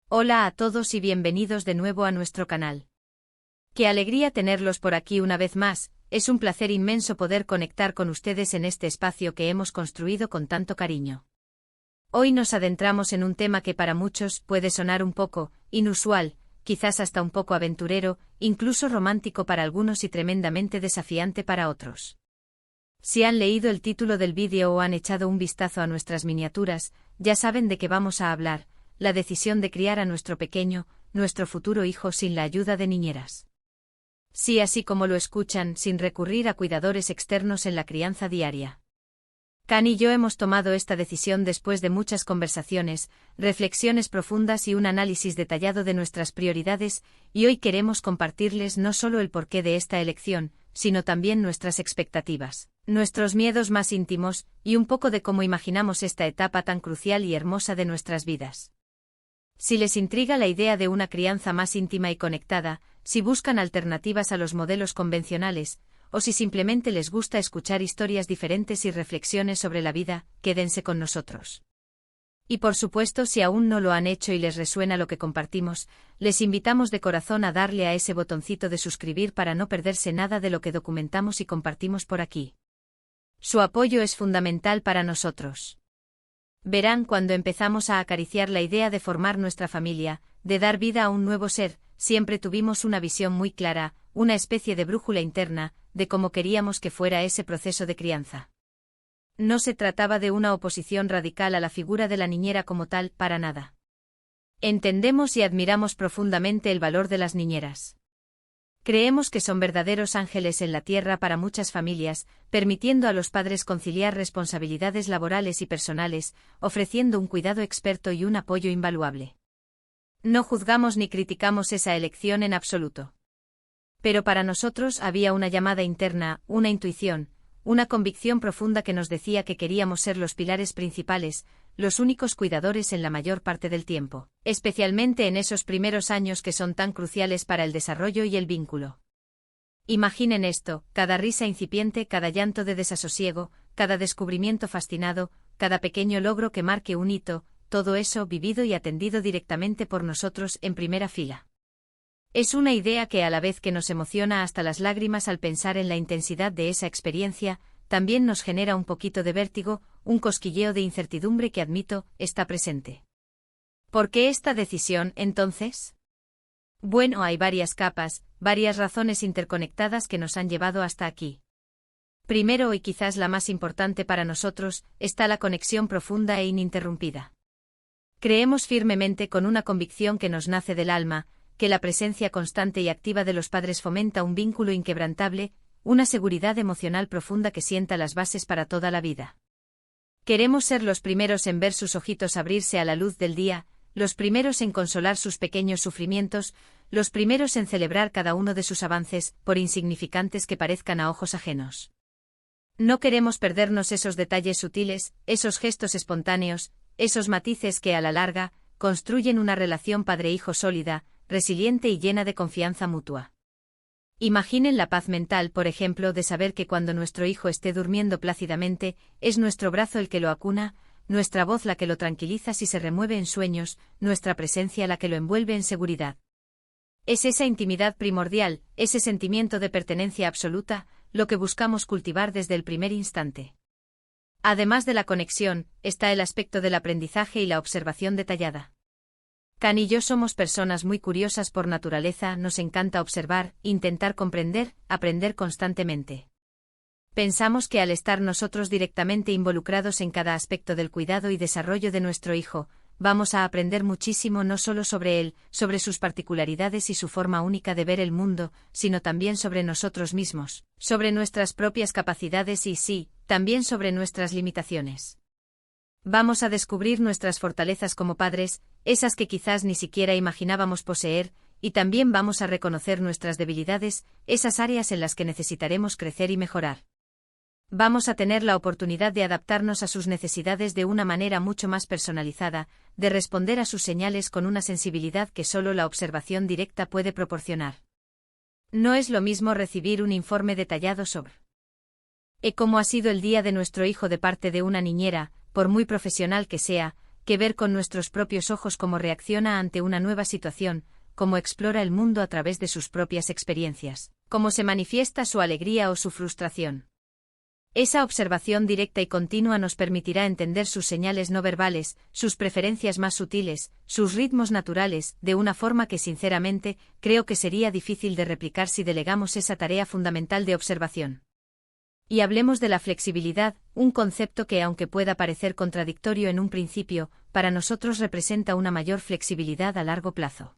Hola a todos y bienvenidos de nuevo a nuestro canal. Qué alegría tenerlos por aquí una vez más, es un placer inmenso poder conectar con ustedes en este espacio que hemos construido con tanto cariño. Hoy nos adentramos en un tema que para muchos puede sonar un poco inusual, quizás hasta un poco aventurero, incluso romántico para algunos y tremendamente desafiante para otros. Si han leído el título del vídeo o han echado un vistazo a nuestras miniaturas, ya saben de qué vamos a hablar: la decisión de criar a nuestro pequeño, nuestro futuro hijo sin la ayuda de niñeras. Sí, así como lo escuchan, sin recurrir a cuidadores externos en la crianza diaria. Can y yo hemos tomado esta decisión después de muchas conversaciones, reflexiones profundas y un análisis detallado de nuestras prioridades, y hoy queremos compartirles no solo el porqué de esta elección, sino también nuestras expectativas, nuestros miedos más íntimos, y un poco de cómo imaginamos esta etapa tan crucial y hermosa de nuestras vidas. Si les intriga la idea de una crianza más íntima y conectada, si buscan alternativas a los modelos convencionales, o si simplemente les gusta escuchar historias diferentes y reflexiones sobre la vida, quédense con nosotros. Y por supuesto, si aún no lo han hecho y les resuena lo que compartimos, les invitamos de corazón a darle a ese botoncito de suscribir para no perderse nada de lo que documentamos y compartimos por aquí. Su apoyo es fundamental para nosotros. Verán, cuando empezamos a acariciar la idea de formar nuestra familia, de dar vida a un nuevo ser, siempre tuvimos una visión muy clara, una especie de brújula interna, de cómo queríamos que fuera ese proceso de crianza. No se trataba de una oposición radical a la figura de la niñera como tal, para nada. Entendemos y admiramos profundamente el valor de las niñeras. Creemos que son verdaderos ángeles en la tierra para muchas familias, permitiendo a los padres conciliar responsabilidades laborales y personales, ofreciendo un cuidado experto y un apoyo invaluable. No juzgamos ni criticamos esa elección en absoluto. Pero para nosotros había una llamada interna, una intuición, una convicción profunda que nos decía que queríamos ser los pilares principales, los únicos cuidadores en la mayor parte del tiempo, especialmente en esos primeros años que son tan cruciales para el desarrollo y el vínculo. Imaginen esto: cada risa incipiente, cada llanto de desasosiego, cada descubrimiento fascinado, cada pequeño logro que marque un hito, todo eso vivido y atendido directamente por nosotros en primera fila. Es una idea que, a la vez que nos emociona hasta las lágrimas al pensar en la intensidad de esa experiencia, también nos genera un poquito de vértigo, un cosquilleo de incertidumbre que, admito, está presente. ¿Por qué esta decisión, entonces? Bueno, hay varias capas, varias razones interconectadas que nos han llevado hasta aquí. Primero, y quizás la más importante para nosotros, está la conexión profunda e ininterrumpida. Creemos firmemente, con una convicción que nos nace del alma, que la presencia constante y activa de los padres fomenta un vínculo inquebrantable, una seguridad emocional profunda que sienta las bases para toda la vida. Queremos ser los primeros en ver sus ojitos abrirse a la luz del día, los primeros en consolar sus pequeños sufrimientos, los primeros en celebrar cada uno de sus avances, por insignificantes que parezcan a ojos ajenos. No queremos perdernos esos detalles sutiles, esos gestos espontáneos, esos matices que, a la larga, construyen una relación padre-hijo sólida, resiliente y llena de confianza mutua. Imaginen la paz mental, por ejemplo, de saber que cuando nuestro hijo esté durmiendo plácidamente, es nuestro brazo el que lo acuna, nuestra voz la que lo tranquiliza si se remueve en sueños, nuestra presencia la que lo envuelve en seguridad. Es esa intimidad primordial, ese sentimiento de pertenencia absoluta, lo que buscamos cultivar desde el primer instante. Además de la conexión, está el aspecto del aprendizaje y la observación detallada. Can y yo somos personas muy curiosas por naturaleza, nos encanta observar, intentar comprender, aprender constantemente. Pensamos que al estar nosotros directamente involucrados en cada aspecto del cuidado y desarrollo de nuestro hijo, vamos a aprender muchísimo no solo sobre él, sobre sus particularidades y su forma única de ver el mundo, sino también sobre nosotros mismos, sobre nuestras propias capacidades y, sí, también sobre nuestras limitaciones. Vamos a descubrir nuestras fortalezas como padres, esas que quizás ni siquiera imaginábamos poseer, y también vamos a reconocer nuestras debilidades, esas áreas en las que necesitaremos crecer y mejorar. Vamos a tener la oportunidad de adaptarnos a sus necesidades de una manera mucho más personalizada, de responder a sus señales con una sensibilidad que solo la observación directa puede proporcionar. No es lo mismo recibir un informe detallado sobre cómo ha sido el día de nuestro hijo de parte de una niñera, por muy profesional que sea, que ver con nuestros propios ojos cómo reacciona ante una nueva situación, cómo explora el mundo a través de sus propias experiencias, cómo se manifiesta su alegría o su frustración. Esa observación directa y continua nos permitirá entender sus señales no verbales, sus preferencias más sutiles, sus ritmos naturales, de una forma que sinceramente, creo que sería difícil de replicar si delegamos esa tarea fundamental de observación. Y hablemos de la flexibilidad, un concepto que aunque pueda parecer contradictorio en un principio, para nosotros representa una mayor flexibilidad a largo plazo.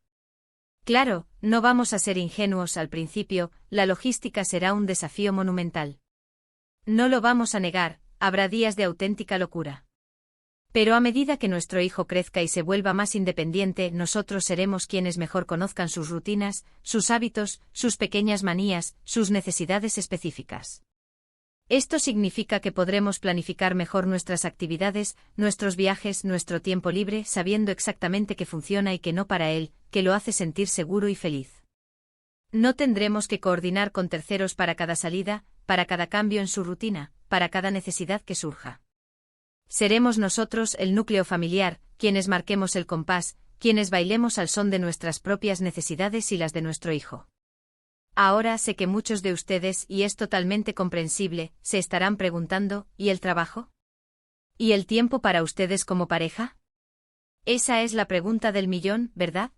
Claro, no vamos a ser ingenuos al principio, la logística será un desafío monumental. No lo vamos a negar, habrá días de auténtica locura. Pero a medida que nuestro hijo crezca y se vuelva más independiente, nosotros seremos quienes mejor conozcan sus rutinas, sus hábitos, sus pequeñas manías, sus necesidades específicas. Esto significa que podremos planificar mejor nuestras actividades, nuestros viajes, nuestro tiempo libre, sabiendo exactamente qué funciona y qué no para él, que lo hace sentir seguro y feliz. No tendremos que coordinar con terceros para cada salida, para cada cambio en su rutina, para cada necesidad que surja. Seremos nosotros, el núcleo familiar, quienes marquemos el compás, quienes bailemos al son de nuestras propias necesidades y las de nuestro hijo. Ahora sé que muchos de ustedes, y es totalmente comprensible, se estarán preguntando, ¿y el trabajo? ¿Y el tiempo para ustedes como pareja? Esa es la pregunta del millón, ¿verdad?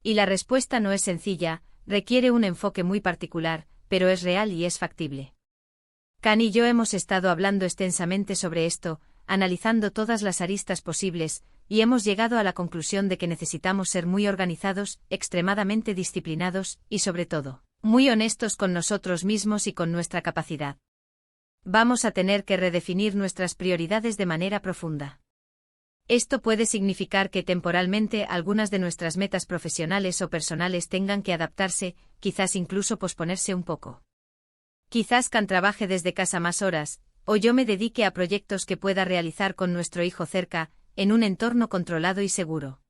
Y la respuesta no es sencilla, requiere un enfoque muy particular, pero es real y es factible. Can y yo hemos estado hablando extensamente sobre esto, analizando todas las aristas posibles, y hemos llegado a la conclusión de que necesitamos ser muy organizados, extremadamente disciplinados, y sobre todo, muy honestos con nosotros mismos y con nuestra capacidad. Vamos a tener que redefinir nuestras prioridades de manera profunda. Esto puede significar que temporalmente algunas de nuestras metas profesionales o personales tengan que adaptarse, quizás incluso posponerse un poco. Quizás Can trabaje desde casa más horas, o yo me dedique a proyectos que pueda realizar con nuestro hijo cerca, en un entorno controlado y seguro.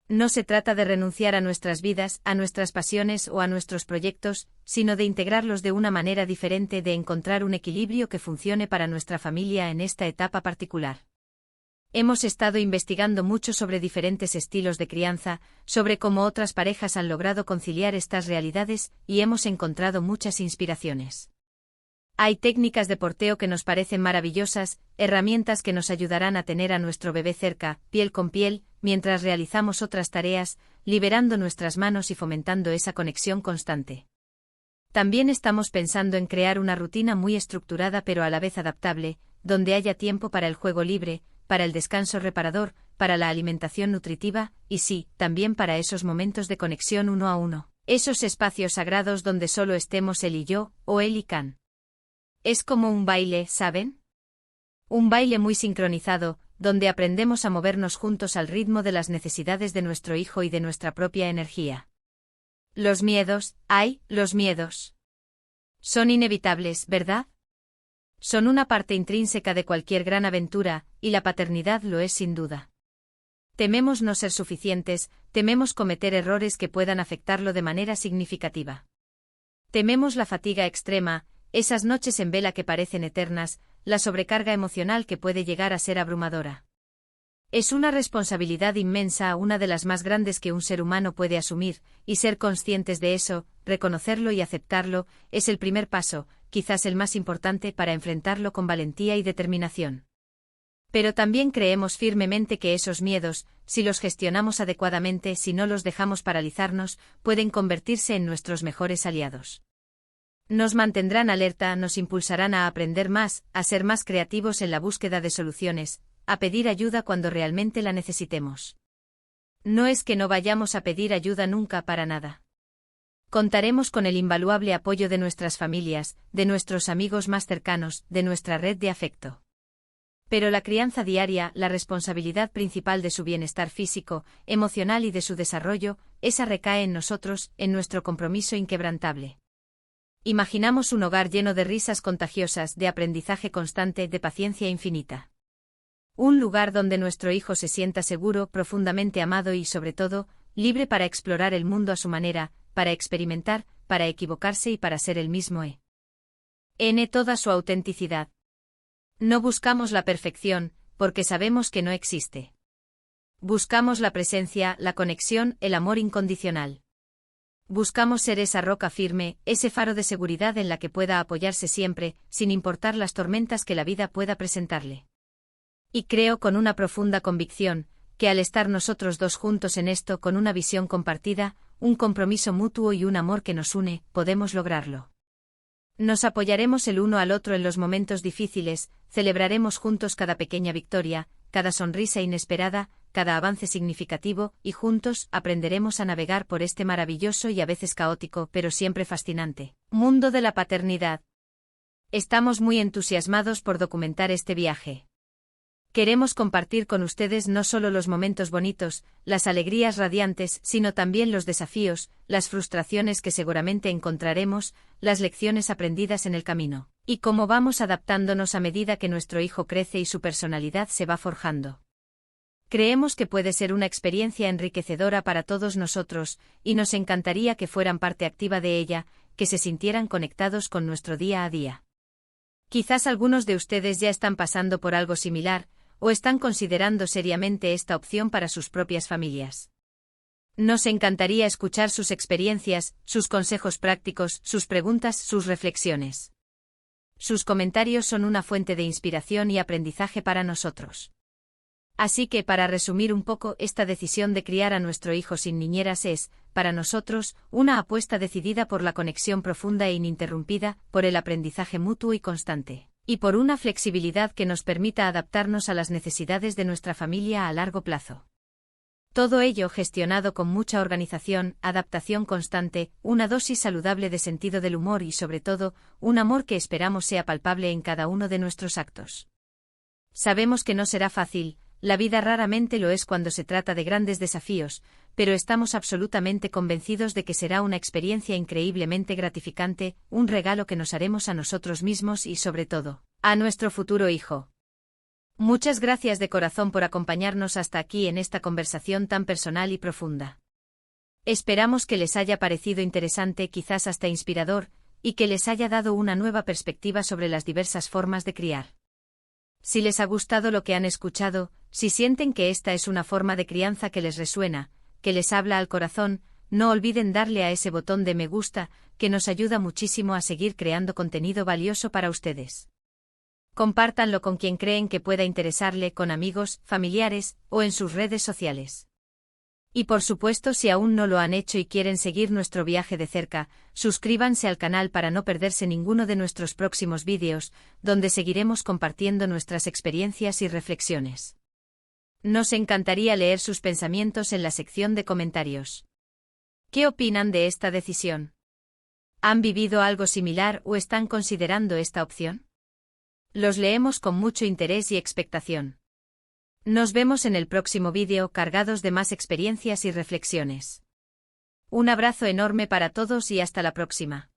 No se trata de renunciar a nuestras vidas, a nuestras pasiones o a nuestros proyectos, sino de integrarlos de una manera diferente, de encontrar un equilibrio que funcione para nuestra familia en esta etapa particular. Hemos estado investigando mucho sobre diferentes estilos de crianza, sobre cómo otras parejas han logrado conciliar estas realidades, y hemos encontrado muchas inspiraciones. Hay técnicas de porteo que nos parecen maravillosas, herramientas que nos ayudarán a tener a nuestro bebé cerca, piel con piel, mientras realizamos otras tareas, liberando nuestras manos y fomentando esa conexión constante. También estamos pensando en crear una rutina muy estructurada pero a la vez adaptable, donde haya tiempo para el juego libre, para el descanso reparador, para la alimentación nutritiva, y sí, también para esos momentos de conexión uno a uno, esos espacios sagrados donde solo estemos él y yo, o él y Can. Es como un baile, ¿saben? Un baile muy sincronizado, donde aprendemos a movernos juntos al ritmo de las necesidades de nuestro hijo y de nuestra propia energía. Los miedos, los miedos. Son inevitables, ¿verdad? Son una parte intrínseca de cualquier gran aventura, y la paternidad lo es sin duda. Tememos no ser suficientes, tememos cometer errores que puedan afectarlo de manera significativa. Tememos la fatiga extrema, esas noches en vela que parecen eternas, la sobrecarga emocional que puede llegar a ser abrumadora. Es una responsabilidad inmensa, una de las más grandes que un ser humano puede asumir, y ser conscientes de eso, reconocerlo y aceptarlo, es el primer paso, quizás el más importante para enfrentarlo con valentía y determinación. Pero también creemos firmemente que esos miedos, si los gestionamos adecuadamente, si no los dejamos paralizarnos, pueden convertirse en nuestros mejores aliados. Nos mantendrán alerta, nos impulsarán a aprender más, a ser más creativos en la búsqueda de soluciones, a pedir ayuda cuando realmente la necesitemos. No es que no vayamos a pedir ayuda nunca para nada. Contaremos con el invaluable apoyo de nuestras familias, de nuestros amigos más cercanos, de nuestra red de afecto. Pero la crianza diaria, la responsabilidad principal de su bienestar físico, emocional y de su desarrollo, esa recae en nosotros, en nuestro compromiso inquebrantable. Imaginamos un hogar lleno de risas contagiosas, de aprendizaje constante, de paciencia infinita. Un lugar donde nuestro hijo se sienta seguro, profundamente amado y, sobre todo, libre para explorar el mundo a su manera, para experimentar, para equivocarse y para ser el mismo en toda su autenticidad. No buscamos la perfección, porque sabemos que no existe. Buscamos la presencia, la conexión, el amor incondicional. Buscamos ser esa roca firme, ese faro de seguridad en la que pueda apoyarse siempre, sin importar las tormentas que la vida pueda presentarle. Y creo con una profunda convicción, que al estar nosotros dos juntos en esto con una visión compartida, un compromiso mutuo y un amor que nos une, podemos lograrlo. Nos apoyaremos el uno al otro en los momentos difíciles, celebraremos juntos cada pequeña victoria, cada sonrisa inesperada, cada avance significativo, y juntos aprenderemos a navegar por este maravilloso y a veces caótico, pero siempre fascinante, mundo de la paternidad. Estamos muy entusiasmados por documentar este viaje. Queremos compartir con ustedes no solo los momentos bonitos, las alegrías radiantes, sino también los desafíos, las frustraciones que seguramente encontraremos, las lecciones aprendidas en el camino, y cómo vamos adaptándonos a medida que nuestro hijo crece y su personalidad se va forjando. Creemos que puede ser una experiencia enriquecedora para todos nosotros, y nos encantaría que fueran parte activa de ella, que se sintieran conectados con nuestro día a día. Quizás algunos de ustedes ya están pasando por algo similar, o están considerando seriamente esta opción para sus propias familias. Nos encantaría escuchar sus experiencias, sus consejos prácticos, sus preguntas, sus reflexiones. Sus comentarios son una fuente de inspiración y aprendizaje para nosotros. Así que, para resumir un poco, esta decisión de criar a nuestro hijo sin niñeras es, para nosotros, una apuesta decidida por la conexión profunda e ininterrumpida, por el aprendizaje mutuo y constante, y por una flexibilidad que nos permita adaptarnos a las necesidades de nuestra familia a largo plazo. Todo ello gestionado con mucha organización, adaptación constante, una dosis saludable de sentido del humor y, sobre todo, un amor que esperamos sea palpable en cada uno de nuestros actos. Sabemos que no será fácil. La vida raramente lo es cuando se trata de grandes desafíos, pero estamos absolutamente convencidos de que será una experiencia increíblemente gratificante, un regalo que nos haremos a nosotros mismos y, sobre todo, a nuestro futuro hijo. Muchas gracias de corazón por acompañarnos hasta aquí en esta conversación tan personal y profunda. Esperamos que les haya parecido interesante, quizás hasta inspirador, y que les haya dado una nueva perspectiva sobre las diversas formas de criar. Si les ha gustado lo que han escuchado, si sienten que esta es una forma de crianza que les resuena, que les habla al corazón, no olviden darle a ese botón de me gusta, que nos ayuda muchísimo a seguir creando contenido valioso para ustedes. Compártanlo con quien creen que pueda interesarle, con amigos, familiares, o en sus redes sociales. Y por supuesto, si aún no lo han hecho y quieren seguir nuestro viaje de cerca, suscríbanse al canal para no perderse ninguno de nuestros próximos vídeos, donde seguiremos compartiendo nuestras experiencias y reflexiones. Nos encantaría leer sus pensamientos en la sección de comentarios. ¿Qué opinan de esta decisión? ¿Han vivido algo similar o están considerando esta opción? Los leemos con mucho interés y expectación. Nos vemos en el próximo vídeo cargados de más experiencias y reflexiones. Un abrazo enorme para todos y hasta la próxima.